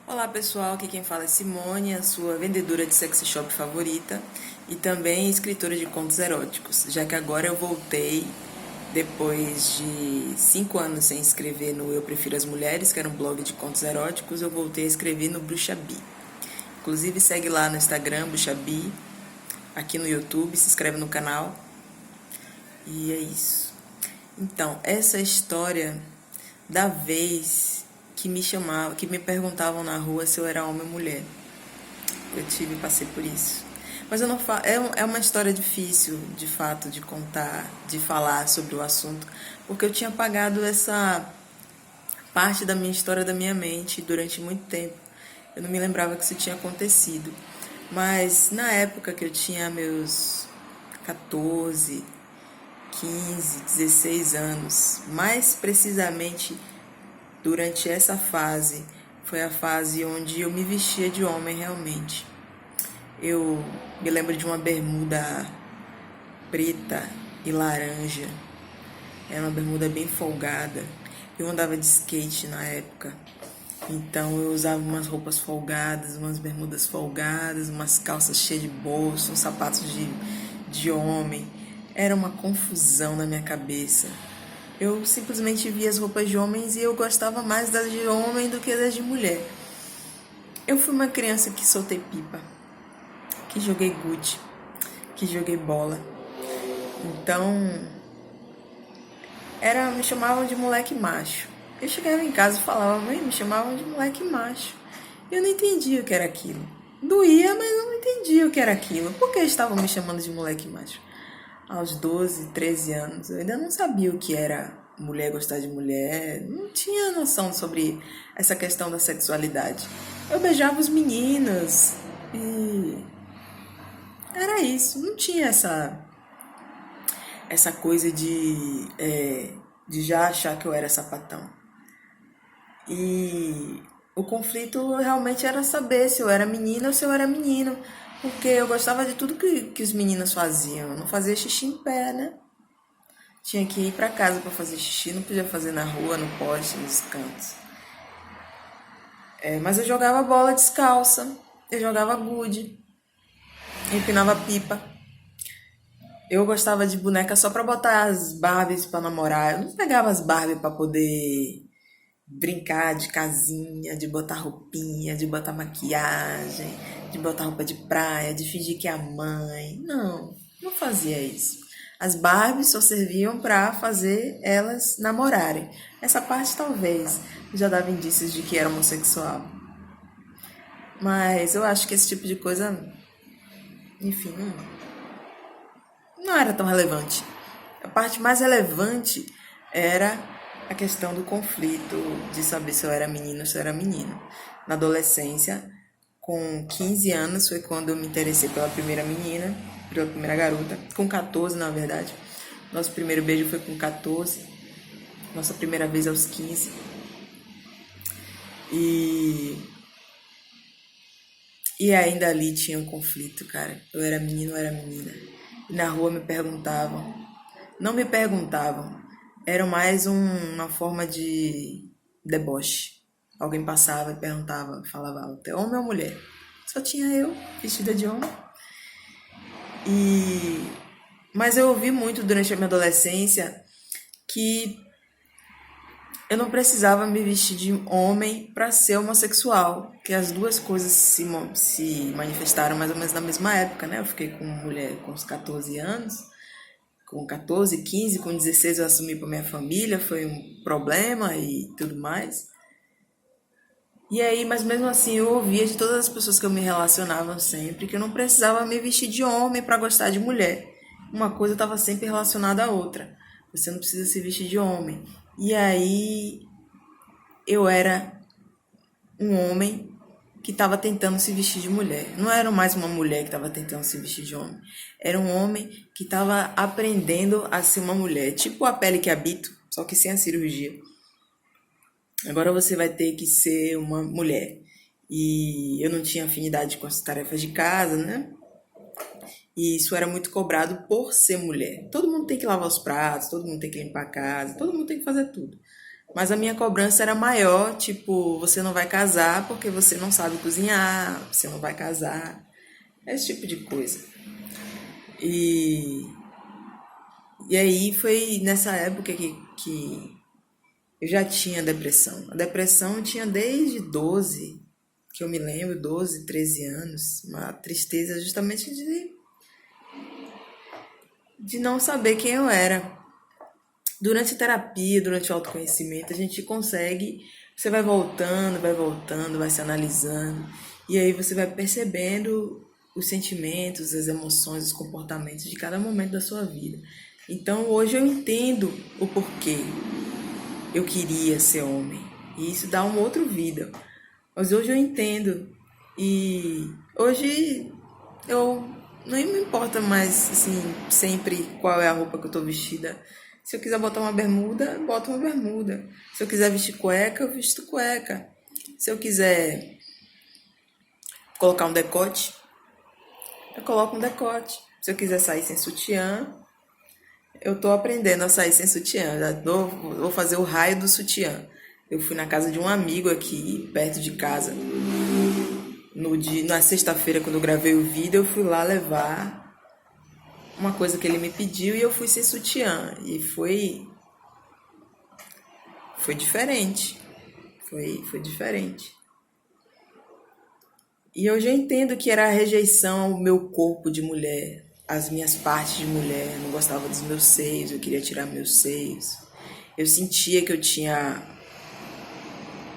Olá pessoal, aqui quem fala é Simone, a sua vendedora de sexy shop favorita e também escritora de contos eróticos, já que agora eu voltei depois de 5 anos sem escrever no Eu Prefiro as Mulheres, que era um blog de contos eróticos, eu voltei a escrever no Bruxabi. Inclusive segue lá no Instagram, Bruxabi, aqui no YouTube, se inscreve no canal e é isso. Então, essa história da vez que me chamavam, que me perguntavam na rua se eu era homem ou mulher. Passei por isso. Mas eu não fa... é uma história difícil, de fato, de contar, de falar sobre o assunto, porque eu tinha apagado essa parte da minha história da minha mente durante muito tempo. Eu não me lembrava que isso tinha acontecido. Mas na época que eu tinha meus 14, 15, 16 anos, mais precisamente durante essa fase, foi a fase onde eu me vestia de homem realmente. Eu me lembro de uma bermuda preta e laranja. Era uma bermuda bem folgada. Eu andava de skate na época. Então eu usava umas roupas folgadas, umas bermudas folgadas, umas calças cheias de bolso, uns sapatos de homem. Era uma confusão na minha cabeça. Eu simplesmente via as roupas de homens e eu gostava mais das de homem do que das de mulher. Eu fui uma criança que soltei pipa, que joguei gude, que joguei bola. Então, me chamavam de moleque macho. Eu chegava em casa e falava, mãe, me chamavam de moleque macho. Eu não entendia o que era aquilo. Doía, mas eu não entendia o que era aquilo. Por que estavam me chamando de moleque macho? Aos 12, 13 anos, eu ainda não sabia o que era mulher gostar de mulher, não tinha noção sobre essa questão da sexualidade. Eu beijava os meninos e era isso, não tinha essa coisa de já achar que eu era sapatão. E o conflito realmente era saber se eu era menina ou se eu era menino, porque eu gostava de tudo que os meninos faziam. Eu não fazia xixi em pé, né? Tinha que ir pra casa pra fazer xixi, não podia fazer na rua, no poste, nos cantos. Mas eu jogava bola descalça, eu jogava gude, empinava pipa. Eu gostava de boneca só pra botar as Barbies pra namorar. Eu não pegava as Barbies pra poder brincar de casinha, de botar roupinha, de botar maquiagem, de botar roupa de praia, de fingir que é a mãe. Não, não fazia isso. As Barbies só serviam pra fazer elas namorarem. Essa parte talvez já dava indícios de que era homossexual. Mas eu acho que esse tipo de coisa, enfim, não era tão relevante. A parte mais relevante era a questão do conflito de saber se eu era menino ou se eu era menino. Na adolescência, com 15 anos, foi quando eu me interessei pela primeira menina, pela primeira garota. Com 14, na verdade. Nosso primeiro beijo foi com 14. Nossa primeira vez aos 15. E, e ainda ali tinha um conflito, cara. Eu era menino ou era menina. E na rua me perguntavam. Não me perguntavam. Era mais uma forma de deboche. Alguém passava e perguntava, falava, é homem ou mulher? Só tinha eu, vestida de homem. E... Mas eu ouvi muito durante a minha adolescência que eu não precisava me vestir de homem para ser homossexual, que as duas coisas se manifestaram mais ou menos na mesma época, né? Eu fiquei com mulher com uns 14 anos, com 14, 15, com 16 eu assumi para minha família, foi um problema e tudo mais. E aí, mas mesmo assim eu ouvia de todas as pessoas que eu me relacionava sempre que eu não precisava me vestir de homem para gostar de mulher. Uma coisa estava sempre relacionada à outra. Você não precisa se vestir de homem. E aí eu era um homem que estava tentando se vestir de mulher. Não era mais uma mulher que estava tentando se vestir de homem. Era um homem que estava aprendendo a ser uma mulher. Tipo a pele que habito, só que sem a cirurgia. Agora você vai ter que ser uma mulher. E eu não tinha afinidade com as tarefas de casa, né? E isso era muito cobrado por ser mulher. Todo mundo tem que lavar os pratos, todo mundo tem que limpar a casa, todo mundo tem que fazer tudo. Mas a minha cobrança era maior, tipo, você não vai casar porque você não sabe cozinhar, você não vai casar, esse tipo de coisa. E, e aí foi nessa época que eu já tinha depressão. A depressão eu tinha desde 12, que eu me lembro, 12, 13 anos. Uma tristeza justamente de não saber quem eu era. Durante a terapia, durante o autoconhecimento, a gente consegue. Você vai voltando, vai se analisando. E aí você vai percebendo os sentimentos, as emoções, os comportamentos de cada momento da sua vida. Então hoje eu entendo o porquê eu queria ser homem. E isso dá uma outra vida. Mas hoje eu entendo. E hoje eu não me importa mais, assim, sempre qual é a roupa que eu tô vestida. Se eu quiser botar uma bermuda, boto uma bermuda. Se eu quiser vestir cueca, eu visto cueca. Se eu quiser colocar um decote, eu coloco um decote. Se eu quiser sair sem sutiã, eu tô aprendendo a sair sem sutiã. Vou fazer o raio do sutiã. Eu fui na casa de um amigo aqui, perto de casa. Na sexta-feira, quando eu gravei o vídeo, eu fui lá levar uma coisa que ele me pediu e eu fui sem sutiã. E foi diferente. Foi diferente. E eu já entendo que era a rejeição ao meu corpo de mulher, às minhas partes de mulher. Eu não gostava dos meus seios, eu queria tirar meus seios. Eu sentia que eu tinha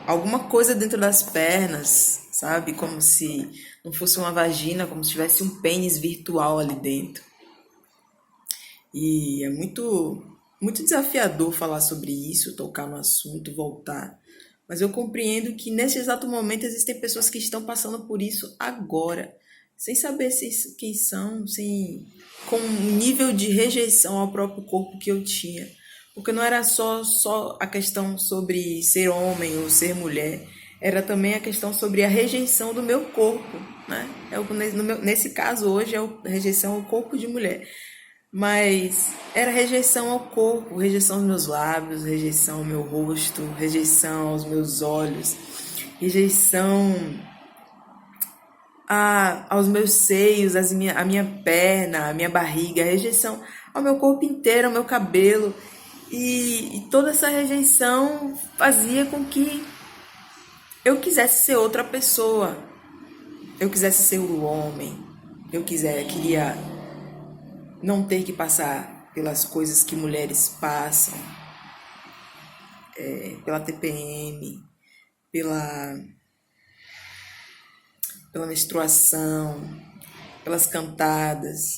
alguma coisa dentro das pernas, sabe? Como se não fosse uma vagina, como se tivesse um pênis virtual ali dentro. E é muito desafiador falar sobre isso, tocar no assunto, voltar. Mas eu compreendo que nesse exato momento existem pessoas que estão passando por isso agora, sem saber quem são, com um nível de rejeição ao próprio corpo que eu tinha. Porque não era só a questão sobre ser homem ou ser mulher, era também a questão sobre a rejeição do meu corpo, né? Nesse caso hoje é a rejeição ao corpo de mulher. Mas era rejeição ao corpo, rejeição aos meus lábios, rejeição ao meu rosto, rejeição aos meus olhos, rejeição aos meus seios, a minha perna, a minha barriga, rejeição ao meu corpo inteiro, ao meu cabelo. E toda essa rejeição fazia com que eu quisesse ser outra pessoa. Eu quisesse ser o homem. Queria não ter que passar pelas coisas que mulheres passam, pela TPM, pela menstruação, pelas cantadas,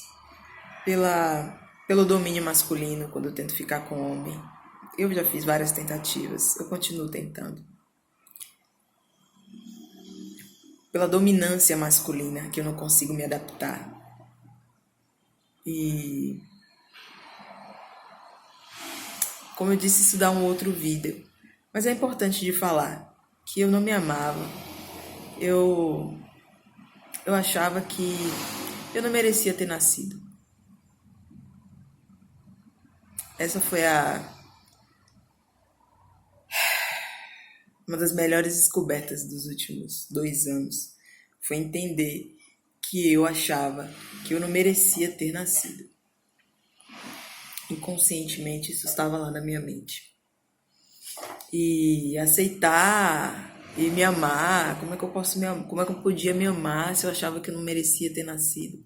pelo domínio masculino quando eu tento ficar com homem. Eu já fiz várias tentativas, eu continuo tentando. Pela dominância masculina, que eu não consigo me adaptar. E, como eu disse, isso dá um outro vídeo. Mas é importante de falar que eu não me amava. Eu achava que eu não merecia ter nascido. Essa foi uma das melhores descobertas dos últimos 2 anos. Foi entender que eu achava que eu não merecia ter nascido. Inconscientemente isso estava lá na minha mente. E aceitar e me amar, como é que eu podia me amar se eu achava que eu não merecia ter nascido?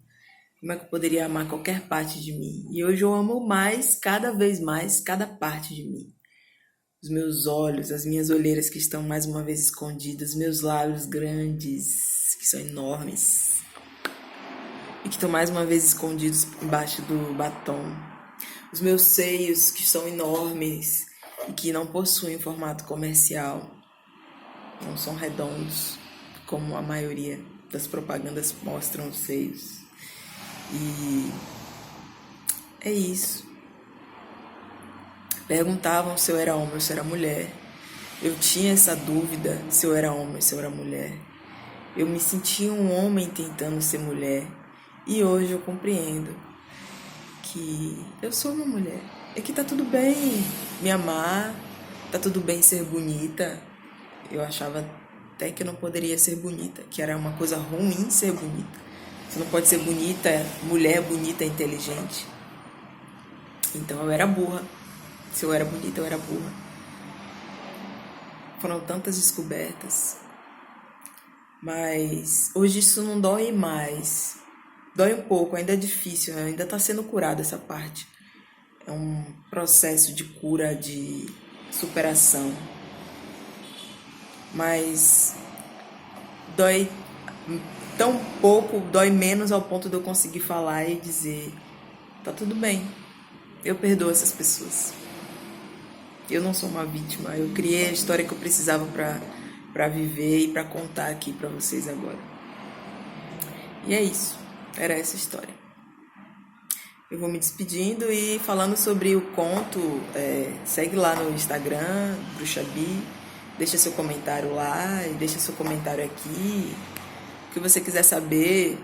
Como é que eu poderia amar qualquer parte de mim? E hoje eu amo cada vez mais, cada parte de mim. Os meus olhos, as minhas olheiras que estão mais uma vez escondidas, meus lábios grandes, que são enormes, e que estão mais uma vez escondidos embaixo do batom. Os meus seios, que são enormes e que não possuem formato comercial, não são redondos, como a maioria das propagandas mostram os seios. E é isso. Perguntavam se eu era homem ou se eu era mulher. Eu tinha essa dúvida se eu era homem ou se eu era mulher. Eu me sentia um homem tentando ser mulher. E hoje eu compreendo que eu sou uma mulher. É que tá tudo bem me amar, tá tudo bem ser bonita. Eu achava até que eu não poderia ser bonita, que era uma coisa ruim ser bonita. Você não pode ser bonita, mulher bonita, inteligente. Então eu era burra. Se eu era bonita, eu era burra. Foram tantas descobertas. Mas hoje isso não dói mais. Dói um pouco, ainda é difícil, ainda tá sendo curada essa parte. É um processo de cura, de superação. Mas dói tão pouco, dói menos ao ponto de eu conseguir falar e dizer: tá tudo bem, eu perdoo essas pessoas. Eu não sou uma vítima, eu criei a história que eu precisava pra viver e pra contar aqui pra vocês agora. E é isso, era essa história. Eu vou me despedindo e falando sobre o conto, segue lá no Instagram, Bruxabi, deixa seu comentário lá e deixa seu comentário aqui. O que você quiser saber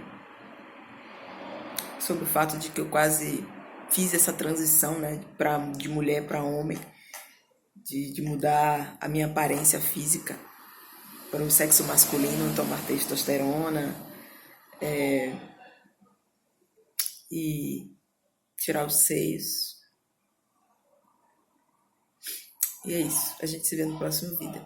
sobre o fato de que eu quase fiz essa transição, né, de mulher para homem, de mudar a minha aparência física para o sexo masculino, tomar testosterona e tirar os seios. E é isso. A gente se vê no próximo vídeo.